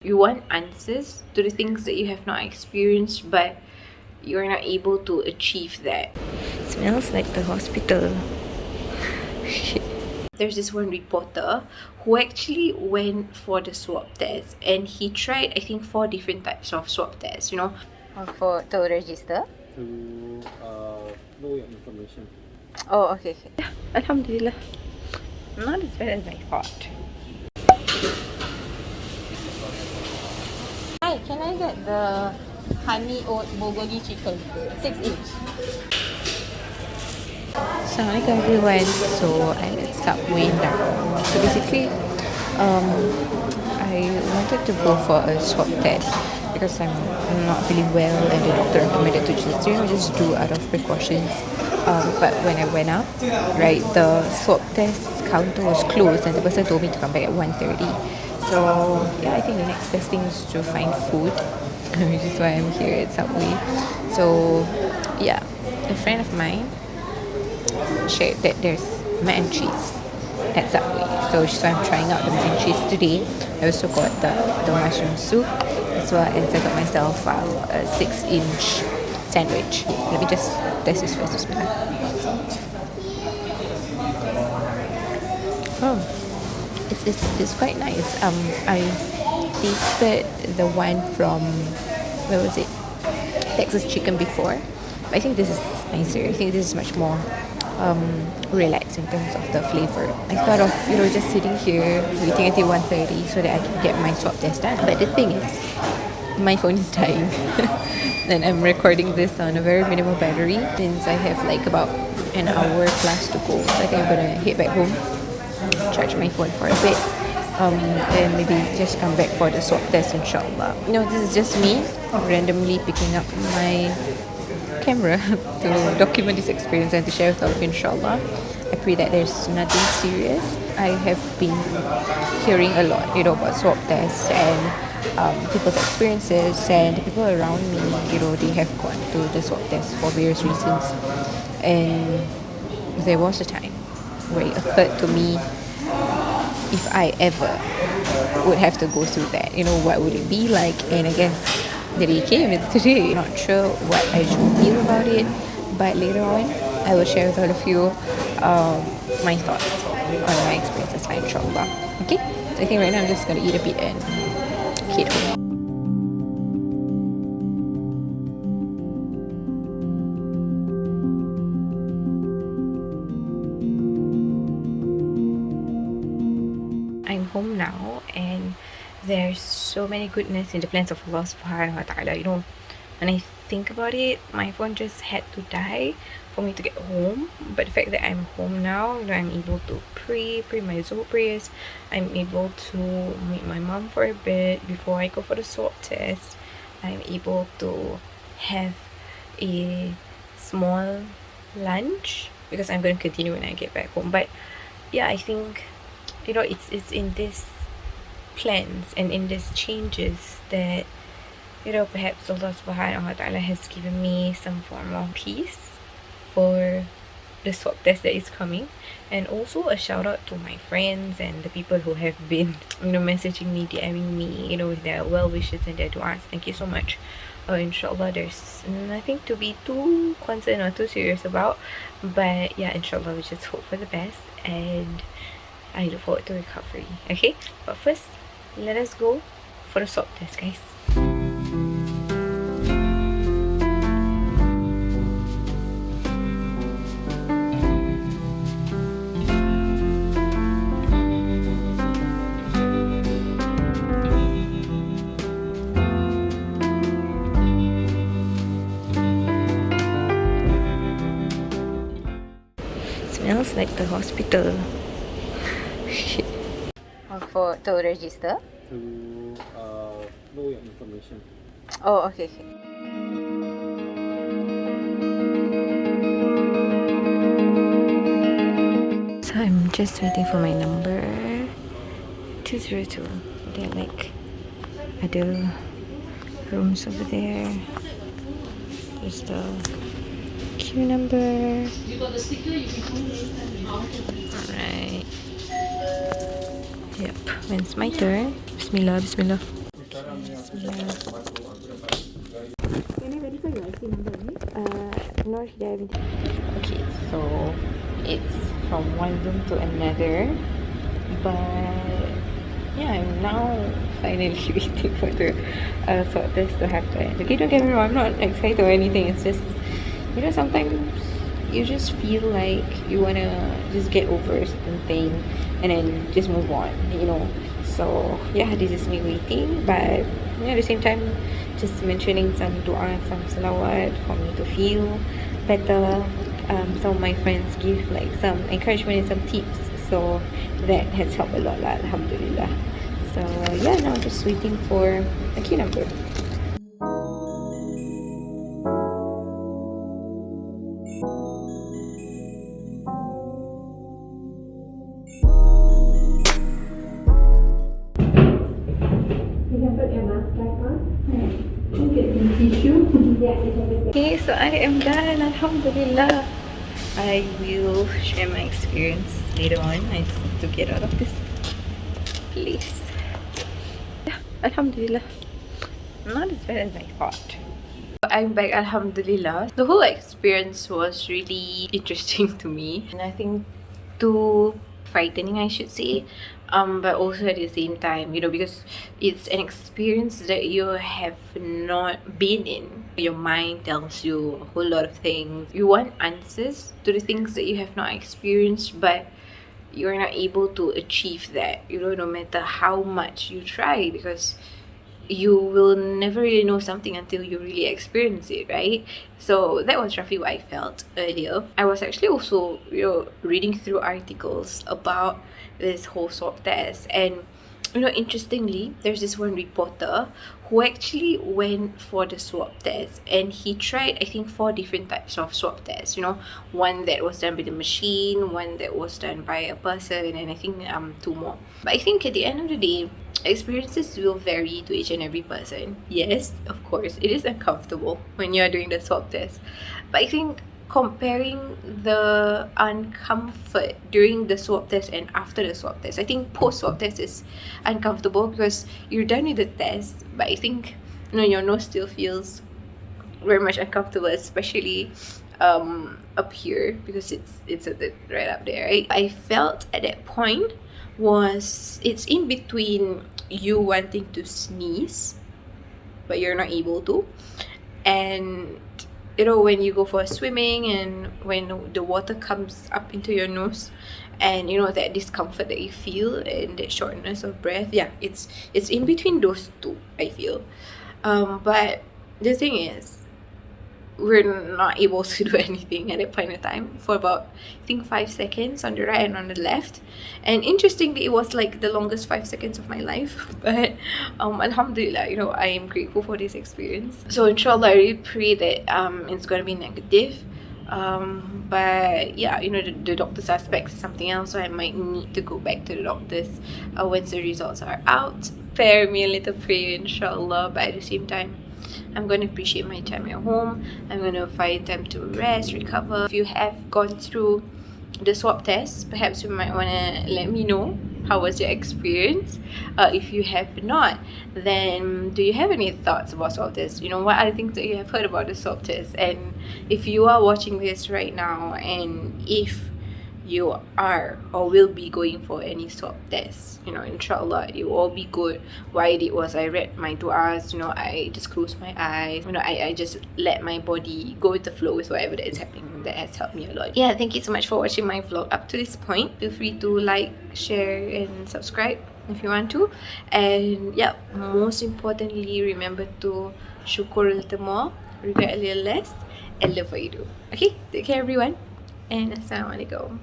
You want answers to the things that you have not experienced, but you're not able to achieve that. Smells like the hospital. There's this one reporter who actually went for the swab test, and he tried, I think, 4 different types of swab tests, to register. To know your information. Oh, okay. Yeah, Alhamdulillah. Not as bad as I thought. Hi, can I get the honey oat bulgogi chicken, 6 inch? Assalamualaikum everyone. So I'm at Subway now. So basically, I wanted to go for a swab test because I'm not feeling well, and the doctor recommended to just do out of precautions. But when I went up, right, the swab test counter was closed, and the person told me to come back at 1:30. So yeah, I think the next best thing is to find food, which is why I'm here at Subway. So yeah, a friend of mine shared that there's mac and cheese at Subway. So I'm trying out the mac and cheese today. I also got the mushroom soup, as well as I got myself a 6-inch sandwich. Let me just test this first. Oh, it's quite nice. I tasted the one from, where was it, Texas chicken before, but I think this is nicer. I think this is much more relaxed in terms of the flavor. I thought of just sitting here waiting until 1:30 so that I can get my swab test done. But the thing is, my phone is dying, and I'm recording this on a very minimal battery since I have like about an hour plus to go. So I think I'm gonna head back home, charge my phone for a bit, and maybe just come back for the swab test, insyaAllah. This is just me randomly picking up my camera to document this experience and to share with all of you, insyaAllah. I pray that there's nothing serious. I have been hearing a lot, about swab tests and people's experiences, and the people around me, they have gone to the swab test for various reasons. And there was a time where it occurred to me, if I ever would have to go through that, what would it be like? And I guess the day came, it's today. Not sure what I should feel about it, but later on I will share with all of you my thoughts on my experiences, insyaAllah. Okay, so I think right now I'm just gonna eat a bit and head home. I'm home now, and there's so many goodness in the plans of Allah subhanahu wa ta'ala. When I think about it, my phone just had to die for me to get home. But the fact that I'm home now, I'm able to pray my Zohar prayers. I'm able to meet my mom for a bit before I go for the swab test. I'm able to have a small lunch because I'm going to continue when I get back home. But yeah, I think it's in this plans and in these changes that perhaps Allah subhanahu wa ta'ala has given me some form of peace for the swab test that is coming. And also a shout out to my friends and the people who have been messaging me, DMing me with their well wishes and their du'as. Thank you so much. Inshallah, there's nothing to be too concerned or too serious about, but yeah, inshallah, we just hope for the best, and I look forward to recovery. Okay, but first, let us go for the swab test, guys. Smells like the hospital. To register? To know your information. Oh, okay. So I'm just waiting for my number 202. There are like other rooms over there. There's the queue number. Alright. Yep. When it's my turn. Bismillah, bismillah. Can I verify your IC number? No, she haven't. Okay, so it's from one room to another, but yeah, I'm now finally waiting for the swab test to happen. Okay, don't get me wrong, I'm not excited or anything. It's just, you know, sometimes you just feel like you wanna just get over a certain thing and then just move on, you know. So yeah, this is me waiting, but at the same time, just mentioning some dua, some salawat for me to feel better. Some of my friends give like some encouragement and some tips, so that has helped a lot lah, Alhamdulillah. So yeah, now I'm just waiting for a key number. Okay, so I am done, Alhamdulillah. I will share my experience later on. I just need to get out of this place. Yeah, Alhamdulillah. Not as bad as I thought. I'm back, Alhamdulillah. The whole experience was really interesting to me. And I think too frightening, I should say. But also at the same time, you know, because it's an experience that you have not been in. Your mind tells you a whole lot of things. You want answers to the things that you have not experienced, but you're not able to achieve that, you know, no matter how much you try, because you will never really know something until you really experience it, right? So that was roughly what I felt earlier. I was actually also, you know, reading through articles about this whole swab test, and you know, interestingly, there's this one reporter who actually went for the swab test, and he tried, I think, 4 different types of swab tests. You know, one that was done by the machine, one that was done by a person, and I think 2 more. But I think at the end of the day, experiences will vary to each and every person. Yes, of course, it is uncomfortable when you're doing the swab test, but I think comparing the uncomfort during the swab test and after the swab test, I think post swab test is uncomfortable because you're done with the test, but I think, you know, your nose still feels very much uncomfortable, especially up here, because it's a bit right up there, right? I felt at that point was it's in between you wanting to sneeze but you're not able to, and you know, when you go for swimming and when the water comes up into your nose, and you know, that discomfort that you feel and that shortness of breath, yeah, it's in between those two, I feel. But the thing is, we're not able to do anything at that point in time for about, I think, 5 seconds on the right and on the left. And interestingly, it was like the longest 5 seconds of my life. But Alhamdulillah, you know, I am grateful for this experience. So insyaAllah, I really pray that it's going to be negative. But yeah, you know, the doctor's aspects is something else, so I might need to go back to the doctors once the results are out. Spare me a little prayer, insyaAllah, but at the same time, I'm going to appreciate my time at home. I'm going to find time to rest, recover. If you have gone through the swab test, perhaps you might want to let me know how was your experience. If you have not, then do you have any thoughts about swab test? You know, what are the things that you have heard about the swab test? And if you are watching this right now, and if you are or will be going for any swab tests, you know, insyaAllah, it will all be good. What I did was I read my du'as, you know, I just closed my eyes, you know, I just let my body go with the flow with whatever that is happening. That has helped me a lot. Yeah, thank you so much for watching my vlog up to this point. Feel free to like, share and subscribe if you want to. And yeah, most importantly, remember to syukur a little more, regret a little less, and love what you do. Okay, take care everyone, and Assalamualaikum.